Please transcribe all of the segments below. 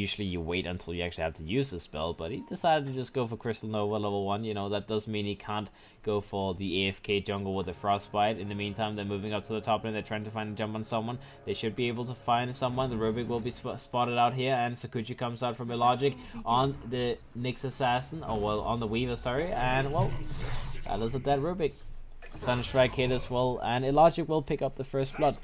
usually you wait until you actually have to use the spell, but he decided to just go for Crystal Nova level 1. You know, that does mean he can't go for the AFK jungle with the Frostbite. In the meantime, they're moving up to the top lane. They're trying to find a jump on someone. They should be able to find someone. The Rubik will be spotted out here, and Sakuchi comes out from Illogic on the Nyx Assassin, or well, on the Weaver, sorry, and well, that is a dead Rubik. Sunstrike hit as well, and Illogic will pick up the first blood.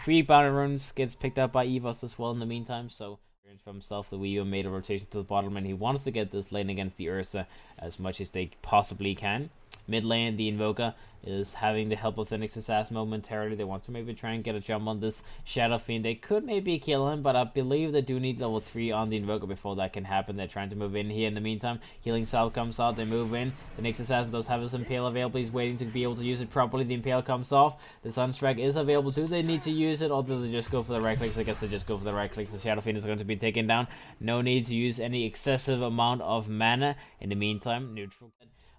3 bounty runes gets picked up by EVOS as well in the meantime, so for himself, the Weaver made a rotation to the bottom lane. He wants to get this lane against the Ursa as much as they possibly can. Mid lane, the Invoker is having the help of the Nyx Assassin momentarily. They want to maybe try and get a jump on this Shadow Fiend. They could maybe kill him, but I believe they do need level 3 on the Invoker before that can happen. They're trying to move in here. In the meantime, Healing Salve comes out. They move in. The Nyx Assassin does have his Impale available. He's waiting to be able to use it properly. The Impale comes off. The Sunstrike is available. Do they need to use it, or do they just go for the right clicks? I guess they just go for the right clicks. The Shadow Fiend is going to be taken down. No need to use any excessive amount of mana. In the meantime, neutral.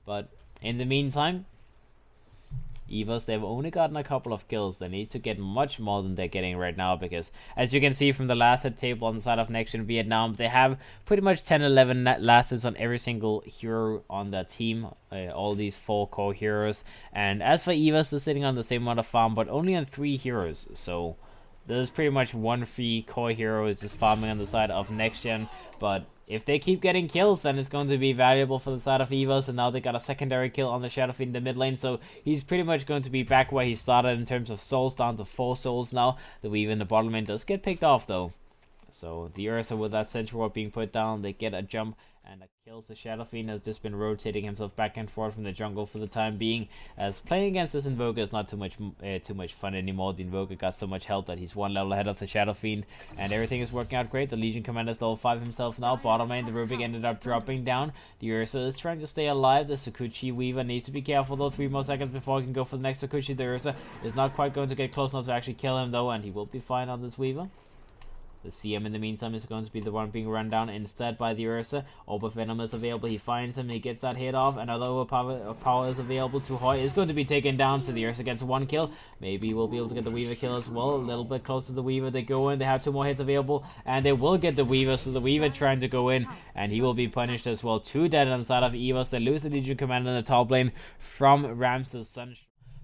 But in the meantime, EVOS, they've only gotten a couple of kills. They need to get much more than they're getting right now, because as you can see from the last hit table on the side of NextGen VietNam, they have pretty much 10-11 last hits on every single hero on their team, all these 4 core heroes. And as for EVOS, they're sitting on the same amount of farm, but only on 3 heroes. So there's pretty much 1 free core hero is just farming on the side of NextGen. But if they keep getting kills, then it's going to be valuable for the side of EVOS. And now they got a secondary kill on the Shadow Fiend in the mid lane. So he's pretty much going to be back where he started in terms of souls, down to 4 souls now. The Weaver in the bottom lane does get picked off though. So the Ursa, with that Sentry Ward being put down, they get a jump and that kills the Shadow Fiend. Has just been rotating himself back and forth from the jungle for the time being, as playing against this Invoker is not too much fun anymore. The Invoker got so much help that he's 1 level ahead of the Shadow Fiend, and everything is working out great. The Legion Commander is level 5 himself now. Bottom lane, the Rubik ended up dropping down. The Ursa is trying to stay alive. The Sakuchi Weaver needs to be careful though. 3 more seconds before he can go for the next Sakuchi. The Ursa is not quite going to get close enough to actually kill him though, and he will be fine on this Weaver. The CM in the meantime is going to be the one being run down instead by the Ursa. Orb of Venom is available. He finds him. He gets that hit off. Another power is available to Hoy. Is going to be taken down. So the Ursa gets 1 kill. Maybe we'll be able to get the Weaver kill as well. A little bit closer to the Weaver. They go in. They have 2 more hits available. And they will get the Weaver. So the Weaver trying to go in. And he will be punished as well. 2 dead on the side of EVOS. They lose the Legion Commander in the top lane from Rams's Sun.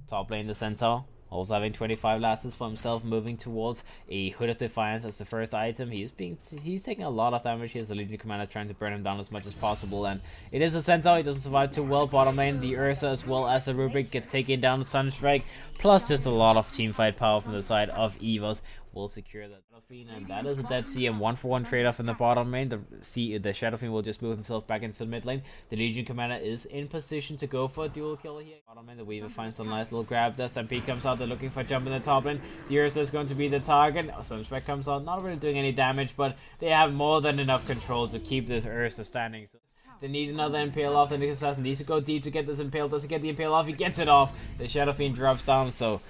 Top lane, the Centaur. Also having 25 lasts for himself, moving towards a Hood of Defiance as the first item. He's taking a lot of damage here as the Legion Commander is trying to burn him down as much as possible. And it is a Centaur. He doesn't survive too well. Bottom lane, the Ursa as well as the Rubik gets taken down. Sunstrike, plus just a lot of teamfight power from the side of EVOS will secure that Shadow Fiend, and that is a dead CM 1-for-1 trade-off in the bottom lane. The Shadow Fiend will just move himself back into the mid lane. The Legion Commander is in position to go for a dual kill here. Bottom lane, the Weaver finds a nice little grab there. Stampede comes out. They're looking for a jump in the top lane. The Ursa is going to be the target. Sunstrike comes out, not really doing any damage, but they have more than enough control to keep this Ursa standing. So they need another Impale off. The Nyx Assassin needs to go deep to get this Impale. Doesn't get the Impale off. He gets it off. The Shadow Fiend drops down, so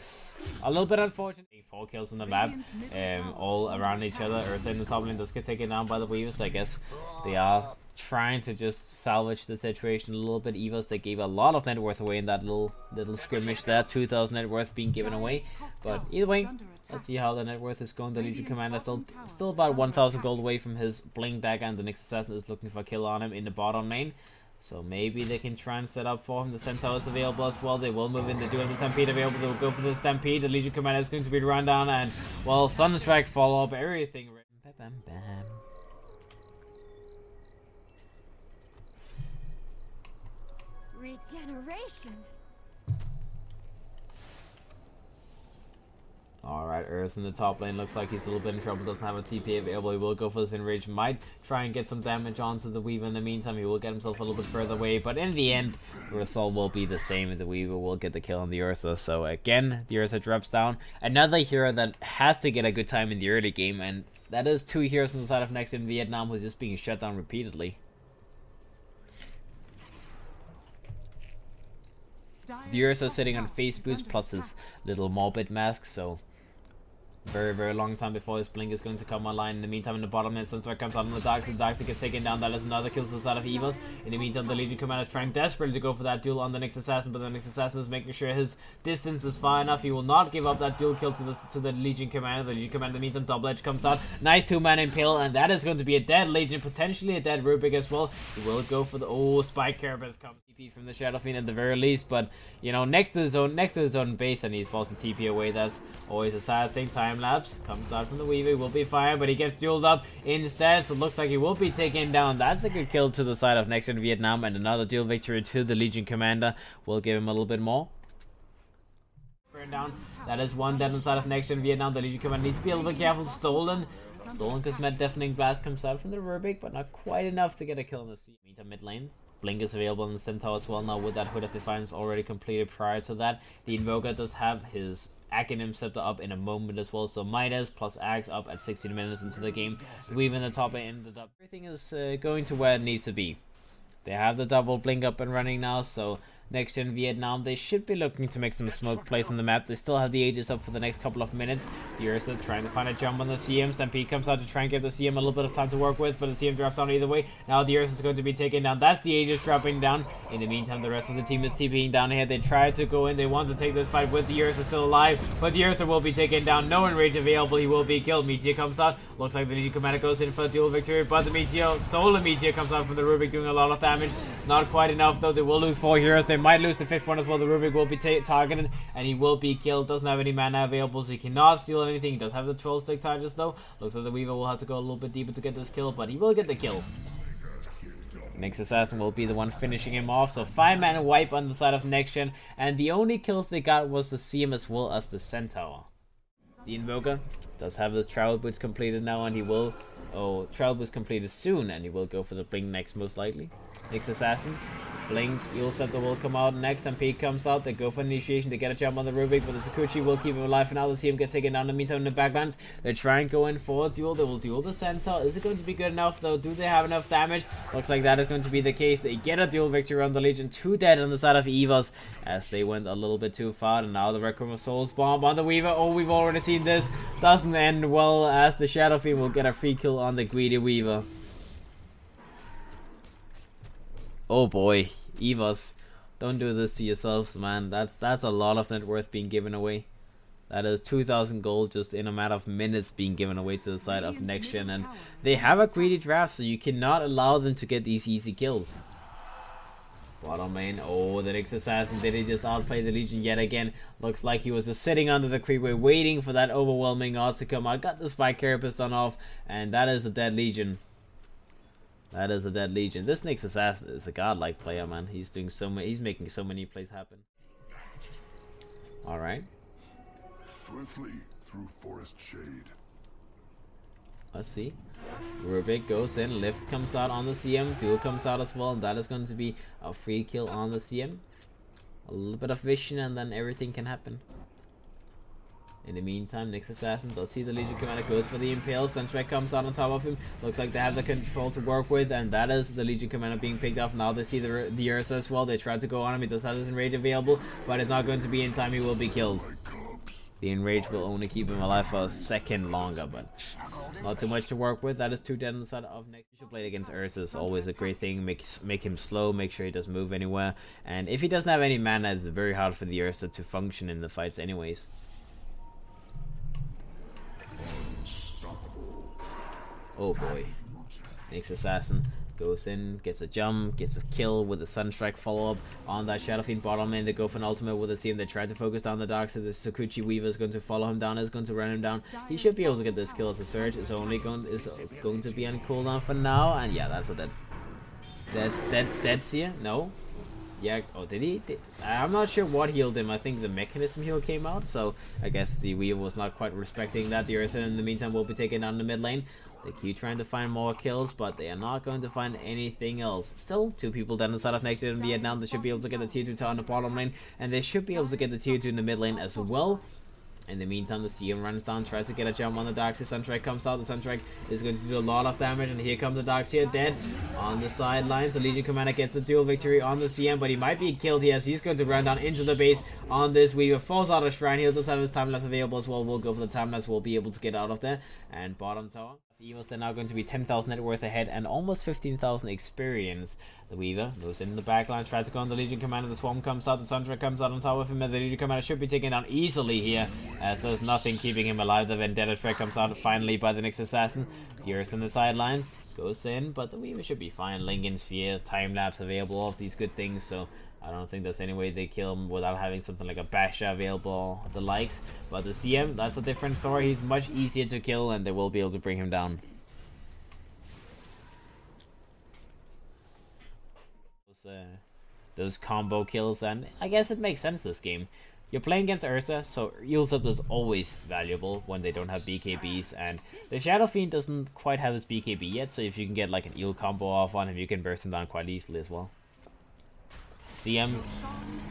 a little bit unfortunate. 4 kills on the map, all around each other. Ursa in the top lane does get taken down by the Weaver, so I guess they are trying to just salvage the situation a little bit. EVOS, they gave a lot of net worth away in that little skirmish there. 2,000 net worth being given away, but either way, let's see how the net worth is going. The Legion Commander still about 1,000 gold away from his Bling Dagger, and the Nyx Assassin is looking for a kill on him in the bottom lane. So maybe they can try and set up for him. The Centaur is available as well. They will move in. They do have the Stampede available. They will go for the Stampede. The Legion Commander is going to be run down, and well, Sunstrike follow up everything. Bam, bam, bam. Regeneration. Alright, Ursa in the top lane looks like he's a little bit in trouble, doesn't have a TP available. He will go for this Enrage, might try and get some damage onto the Weaver in the meantime. He will get himself a little bit further away, but in the end, the result will be the same, and the Weaver will get the kill on the Ursa. So again, the Ursa drops down. Another hero that has to get a good time in the early game, and that is 2 heroes on the side of NextGen VietNam who's just being shut down repeatedly. The Ursa sitting on face boost plus his little morbid mask, so very long time before this blink is going to come online. In the meantime, in the bottom lane, Sunstrike comes out on the Darkseid. The Darkseid gets taken down. That is another kill to the side of EVOS. In the meantime, the Legion Commander is trying desperately to go for that duel on the Nyx Assassin, but the Nyx Assassin is making sure his distance is far enough. He will not give up that duel kill to the Legion Commander. The Legion Commander, in the meantime, Double Edge comes out. Nice 2-man impale, and that is going to be a dead Legion, potentially a dead Rubik as well. He will go for the Spike Carapace comes TP from the Shadow Fiend at the very least, but you know, next to his own base, and he's forced to TP away. That's always a sad thing. Time lapse comes out from the Weaver, will be fine, but he gets dueled up instead, so it looks like he will be taken down. That's a good kill to the side of NextGen VietNam, and another duel victory to the Legion Commander. Will give him a little bit more. Burn down. That is one dead on the side of NextGen VietNam. The Legion Commander needs to be a little bit careful. Stolen because Med Deafening Blast comes out from the Rubik, but not quite enough to get a kill in the sea. Meantime, mid lane. Blink is available in the Centaur as well now, with that Hood of Defiance already completed. Prior to that, the Invoker does have his Acronym Scepter up in a moment as well, so Midas plus Axe up at 16 minutes into the game. The Weave in the top lane ended up. Everything is going to where it needs to be. They have the double Blink up and running now, so NextGen VietNam, they should be looking to make some smoke plays on the map. They still have the Aegis up for the next couple of minutes. The Ursa trying to find a jump on the CM. Stampede comes out to try and give the CM a little bit of time to work with, but the CM drops down either way. Now the Ursa is going to be taken down. That's the Aegis dropping down. In the meantime, the rest of the team is TPing down here. They try to go in. They want to take this fight with the Ursa still alive, but the Ursa will be taken down. No enrage available. He will be killed. Meteor comes out. Looks like the Legion Commander goes in for a dual victory, but the Meteor, stolen Meteor, comes out from the Rubik, doing a lot of damage. Not quite enough though. They will lose 4 heroes. They might lose the 5th one as well. The Rubik will be targeted and he will be killed. Doesn't have any mana available, so he cannot steal anything. He does have the Troll Stick charges though. Looks like the Weaver will have to go a little bit deeper to get this kill, but he will get the kill. Nyx Assassin will be the one finishing him off. So 5-man wipe on the side of NextGen, and the only kills they got was the CM as well as the Centaur. The Invoker does have his Travel Boots completed now, and he will... Travel Boots completed soon, and he will go for the Blink next most likely. Nyx Assassin. Blink, Eel Scepter will come out next, and Peak comes out. They go for initiation, they get a jump on the Rubik, but the Sakuchi will keep him alive, and now the CM gets taken down. In the meantime, in the backlands, they try and go in for a duel. They will duel the Centaur. Is it going to be good enough though? Do they have enough damage? Looks like that is going to be the case. They get a duel victory on the Legion. 2 dead on the side of EVOS, as they went a little bit too far, and now the Requiem of Souls bomb on the Weaver. Oh, we've already seen this. Doesn't end well, as the Shadow Fiend will get a free kill on the greedy Weaver. Oh boy, EVOS, don't do this to yourselves, man. That's a lot of net worth being given away. That is 2,000 gold just in a matter of minutes being given away to the side of NextGen, and they have a greedy draft, so you cannot allow them to get these easy kills. Bottom lane, oh, the Nyx Assassin, did he just outplay the Legion yet again? Looks like he was just sitting under the creepway waiting for that overwhelming odds to come out. Got the Spike Carapace done off, and that is a dead Legion. That is a dead Legion. This Nyx Assassin is a godlike player, man. He's doing so many. He's making so many plays happen. All right. Swiftly through forest shade. Let's see. Rubik goes in. Lift comes out on the CM. Duel comes out as well, and that is going to be a free kill on the CM. A little bit of vision, and then everything can happen. In the meantime, Nyx Assassin does see the Legion Commander, goes for the Impale. Sunstrike comes out on top of him. Looks like they have the control to work with, and that is the Legion Commander being picked off. Now they see the Ursa as well. They try to go on him. He does have his Enrage available, but it's not going to be in time. He will be killed. The Enrage will only keep him alive for a second longer, but not too much to work with. That is 2 dead on the side of next. You should play against Ursa is always a great thing. Make him slow, make sure he doesn't move anywhere. And if he doesn't have any mana, it's very hard for the Ursa to function in the fights anyways. Oh boy. Nyx Assassin goes in, gets a jump, gets a kill with a Sunstrike follow-up on that Shadow Fiend bottom lane. They go for an ultimate with a CM. They try to focus down the dark side. The Sakuchi Weaver is going to follow him down, is going to run him down. He should be able to get this kill as a surge. It's only going to be on cooldown for now, and yeah, that's a dead seer. No. Yeah, oh, did he? I'm not sure what healed him. I think the mechanism heal came out, so I guess the Weaver was not quite respecting that. The Ursa in the meantime will be taken down the mid lane. They keep trying to find more kills, but they are not going to find anything else. Still, 2 people down inside of NextGen VietNam. They should be able to get the tier 2 tower in the bottom lane, and they should be able to get the tier 2 in the mid lane as well. In the meantime, the CM runs down, tries to get a jump on the Darkseid. Sunstrike comes out. The Sunstrike is going to do a lot of damage, and here comes the Darkseid dead on the sidelines. The Legion Commander gets the dual victory on the CM, but he might be killed here as he's going to run down into the base on this Weaver. Falls out of Shrine. He'll just have his time lapse available as well. We'll go for the time lapse. We'll be able to get out of there. And bottom tower. EVOS, they're now going to be 10,000 net worth ahead and almost 15,000 experience. The Weaver goes in the backline, tries to go on the Legion Commander. The Swarm comes out, the Sunstrike comes out on top of him, and the Legion Commander should be taken down easily here, as there's nothing keeping him alive. The Vendetta Strike comes out finally by the next assassin. Fierce on the sidelines, goes in, but the Weaver should be fine. Lincoln Sphere, time lapse available, all of these good things, so I don't think there's any way they kill him without having something like a Basha available, the likes. But the CM, that's a different story. He's much easier to kill, and they will be able to bring him down. Those combo kills, and I guess it makes sense this game. You're playing against Ursa, so Eulsup is always valuable when they don't have BKBs, and the Shadow Fiend doesn't quite have his BKB yet, so if you can get like an Eel combo off on him, you can burst him down quite easily as well. CM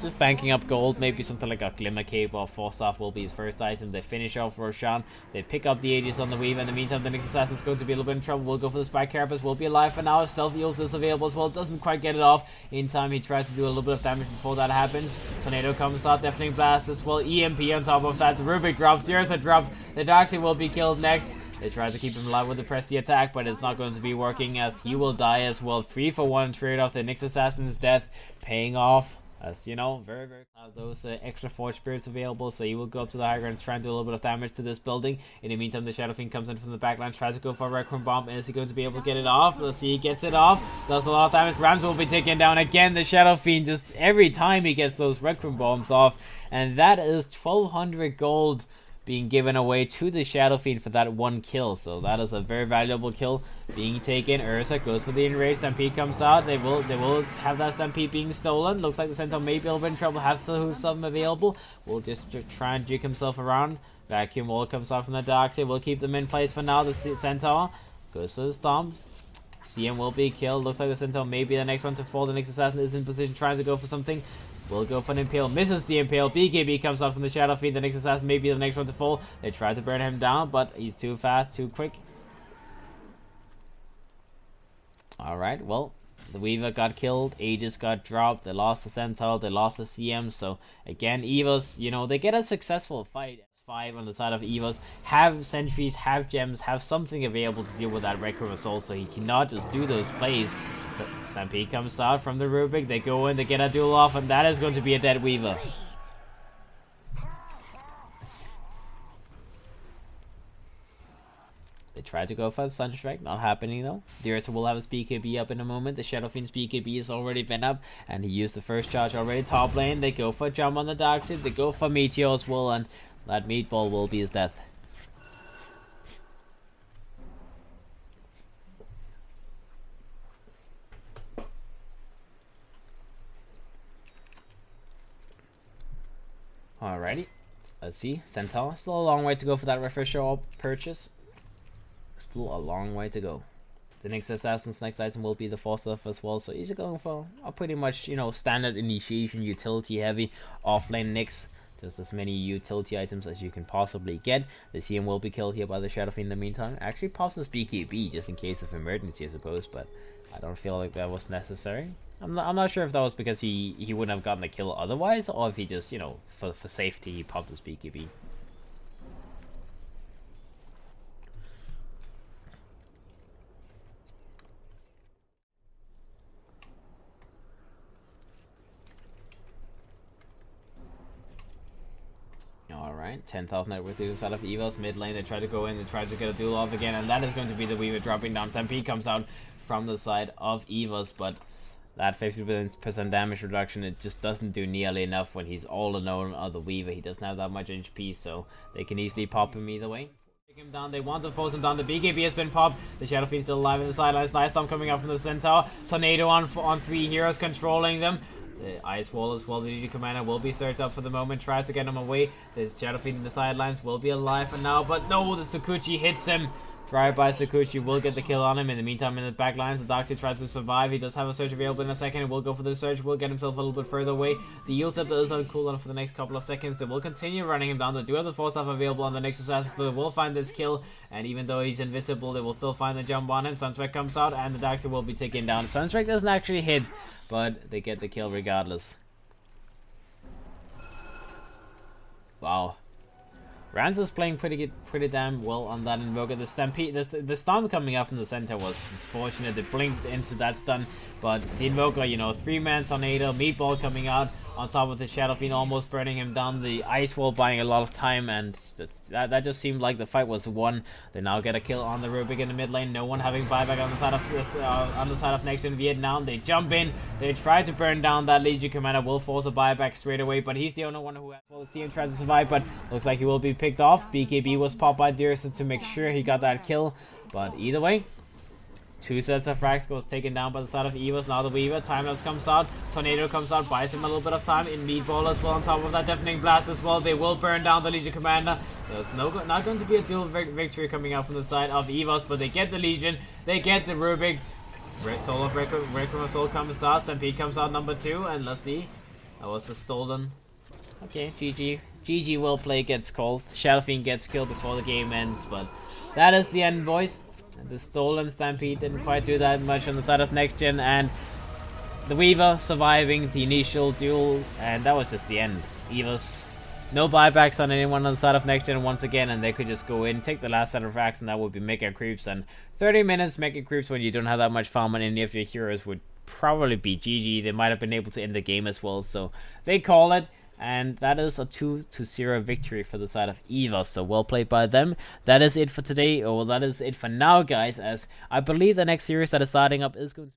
just banking up gold, maybe something like a Glimmer Cape or Force Staff will be his first item. They finish off Roshan, they pick up the Aegis on the Weave. In the meantime, the next assassin is going to be a little bit in trouble. We'll go for the Spike Carapace, will be alive for now. Stealth Eels is available as well, doesn't quite get it off in time. He tries to do a little bit of damage before that happens. Tornado comes out, Deafening Blast as well, EMP on top of that. The Rubik drops, the Ursa drops, the Darkseid will be killed next. They try to keep him alive with the Presti attack, but it's not going to be working as he will die as well. 3-for-1 trade off the Nyx Assassin's death, paying off. As you know, very have those extra Forge Spirits available, so he will go up to the high ground, try and do a little bit of damage to this building. In the meantime, the Shadow Fiend comes in from the backline, tries to go for a Requiem Bomb. Is he going to be able to get it off? Let's see, he gets it off, does a lot of damage. Rams will be taken down again. The Shadow Fiend, just every time he gets those Requiem Bombs off, and that is 1,200 gold being given away to the Shadow Fiend for that one kill. So that is a very valuable kill being taken. Ursa goes for the enrage. Stampede comes out. They will have that Stampede being stolen. Looks like the Centaur may be a little bit in trouble. Has to something available. Will just try and juke himself around. Vacuum Wall comes out from the Darkseid. We'll keep them in place for now. The Centaur goes for the Stomp. CM will be killed. Looks like the Centaur may be the next one to fall. The next assassin is in position, trying to go for something. Will go for an Impale, misses the Impale. BKB comes out from the Shadow Fiend. The next assassin may be the next one to fall. They try to burn him down, but he's too fast, too quick. Alright, well, the Weaver got killed. Aegis got dropped. They lost the Centaur. They lost the CM. So, again, EVOS, you know, they get a successful fight. 5 on the side of EVOS, have sentries, have gems, have something available to deal with that Requiem Assault, so he cannot just do those plays. Stampede comes out from the Rubik, they go in, they get a duel off, and that is going to be a dead Weaver. They try to go for a Sunstrike, not happening though. The Ursa will have his BKB up in a moment. The Shadow Fiend's BKB has already been up, and he used the first charge already. Top lane, they go for a jump on the Darkseid, they go for Meteor as well, and that meatball will be his death. Alrighty, let's see. Centaur, still a long way to go for that refresher purchase. Still a long way to go. The next assassin's next item will be the Force Staff as well, so he's going for a pretty much, you know, standard initiation, utility heavy, offlane Nyx. Just as many utility items as you can possibly get. The CM will be killed here by the Shadow Fiend in the meantime. Actually pops his BKB just in case of emergency, I suppose, but I don't feel like that was necessary. I'm not sure if that was because he wouldn't have gotten the kill otherwise, or if he just, you know, for safety he popped his BKB. Alright, 10,000 net worth inside of EVOS. Mid lane, they try to go in, they try to get a duel off again, and that is going to be the Weaver dropping down. Stampede comes out from the side of EVOS, but that 50% damage reduction, it just doesn't do nearly enough when he's all alone on the Weaver. He doesn't have that much HP, so they can easily pop him either way. Take him down, they want to force him down. The BKB has been popped. The Shadow Fiend's still alive in the sidelines. Nice Storm coming out from the Centaur. Tornado on 3 heroes controlling them. The Ice Wall as well, the Legion Commander will be searched up for the moment, tries to get him away. The Shadow Fiend in the sidelines will be alive for now, but no, the Sakuchi hits him. Drive by Sakuchi will get the kill on him. In the meantime, in the back lines, the Doxy tries to survive. He does have a search available in a second. He will go for the search. Will get himself a little bit further away. The Yield Scepter is on cooldown for the next couple of seconds. They will continue running him down. They do have the 4 staff available on the next assassin, so they will find this kill. And even though he's invisible, they will still find the jump on him. Sunstrike comes out, and the Doxy will be taken down. Sunstrike doesn't actually hit, but they get the kill regardless. Wow. Rams is playing pretty damn well on that Invoker. The Stampede, the stun coming out from the center was just fortunate. They blinked into that stun, but the Invoker, you know, 3-man tornado, Meatball coming out on top of the Shadow Fiend, almost burning him down. The Ice Wall buying a lot of time, and that just seemed like the fight was won. They now get a kill on the Rubik in the mid lane. No one having buyback on the side of this, on the side of NextGen VietNam. They jump in. They try to burn down that Legion commander. Will force a buyback straight away, but he's the only one who has the team tries to survive. But looks like he will be picked off. BKB was popped by Dearson to make sure he got that kill. But either way, 2 sets of frags goes taken down by the side of EVOS. Now the Weaver, Timeless comes out, Tornado comes out, buys him a little bit of time in Meatball as well on top of that Deafening Blast as well. They will burn down the Legion Commander. There's not going to be a dual victory coming out from the side of EVOS, but they get the Legion, they get the Rubik. Soul of Requiem Soul comes out, Stampede comes out number 2, and let's see. That was the stolen. Okay, GG. GG, well played gets called. Shadow Fiend gets killed before the game ends, but that is the end, boys. The stolen Stampede didn't quite do that much on the side of NextGen, and the Weaver surviving the initial duel, and that was just the end. EVOS, no buybacks on anyone on the side of NextGen once again, and they could just go in, take the last set of racks, and that would be Mega Creeps. And 30 minutes Mega Creeps when you don't have that much farm on any of your heroes would probably be GG. They might have been able to end the game as well, so they call it. And that is a 2-0 victory for the side of EVOS, so well played by them. That is it for today, or that is it for now, guys, as I believe the next series that is starting up is going to